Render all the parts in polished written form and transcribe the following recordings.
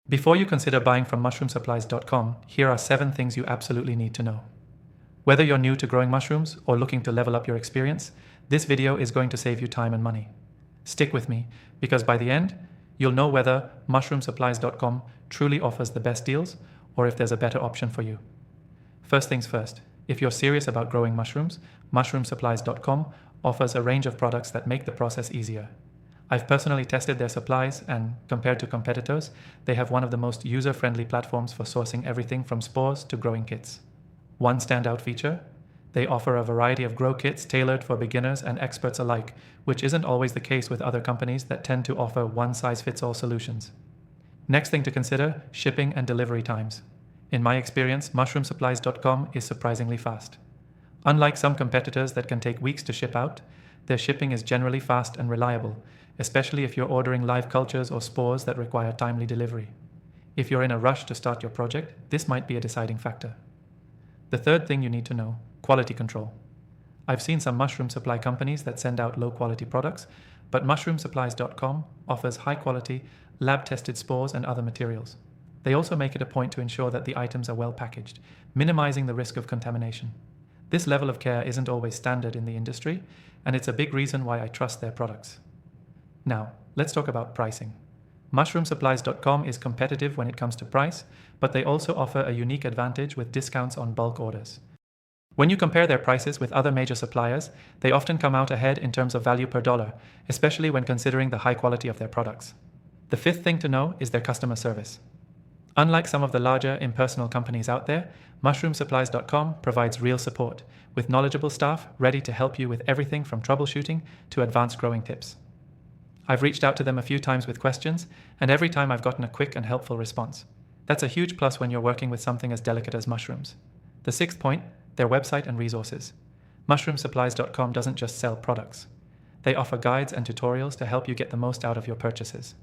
Before you consider buying from mushroomsupplies.com, here are 7 things you absolutely need to know. Whether you're new to growing mushrooms or looking to level up your experience, this video is going to save you time and money. Stick with me, because by the end, you'll know whether mushroomsupplies.com truly offers the best deals or if there's a better option for you. First things first, if you're serious about growing mushrooms, mushroomsupplies.com offers a range of products that make the process easier. I've personally tested their supplies and, compared to competitors, they have one of the most user-friendly platforms for sourcing everything from spores to growing kits. One standout feature? They offer a variety of grow kits tailored for beginners and experts alike, which isn't always the case with other companies that tend to offer one-size-fits-all solutions. Next thing to consider, shipping and delivery times. In my experience, mushroomsupplies.com is surprisingly fast. Unlike some competitors that can take weeks to ship out, their shipping is generally fast and reliable, especially if you're ordering live cultures or spores that require timely delivery. If you're in a rush to start your project, this might be a deciding factor. The third thing you need to know, quality control. I've seen some mushroom supply companies that send out low-quality products, but mushroomsupplies.com offers high-quality, lab-tested spores and other materials. They also make it a point to ensure that the items are well packaged, minimizing the risk of contamination. This level of care isn't always standard in the industry, and it's a big reason why I trust their products. Now, let's talk about pricing. Mushroomsupplies.com is competitive when it comes to price, but they also offer a unique advantage with discounts on bulk orders. When you compare their prices with other major suppliers, they often come out ahead in terms of value per dollar, especially when considering the high quality of their products. The fifth thing to know is their customer service. Unlike some of the larger impersonal companies out there, mushroomsupplies.com provides real support, with knowledgeable staff ready to help you with everything from troubleshooting to advanced growing tips. I've reached out to them a few times with questions, and every time I've gotten a quick and helpful response. That's a huge plus when you're working with something as delicate as mushrooms. The sixth point, their website and resources. Mushroomsupplies.com doesn't just sell products. They offer guides and tutorials to help you get the most out of your purchases.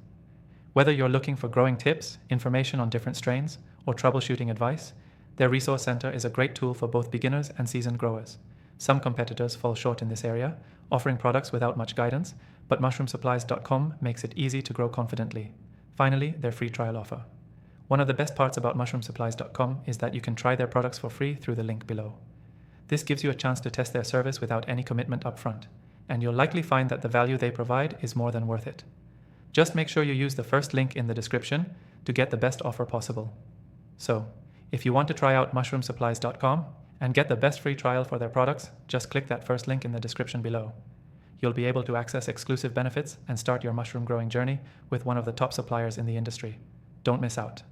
Whether you're looking for growing tips, information on different strains, or troubleshooting advice, their resource center is a great tool for both beginners and seasoned growers. Some competitors fall short in this area, offering products without much guidance, but mushroomsupplies.com makes it easy to grow confidently. Finally, their free trial offer. One of the best parts about mushroomsupplies.com is that you can try their products for free through the link below. This gives you a chance to test their service without any commitment upfront, and you'll likely find that the value they provide is more than worth it. Just make sure you use the first link in the description to get the best offer possible. So, if you want to try out mushroomsupplies.com and get the best free trial for their products, just click that first link in the description below. You'll be able to access exclusive benefits and start your mushroom growing journey with one of the top suppliers in the industry. Don't miss out.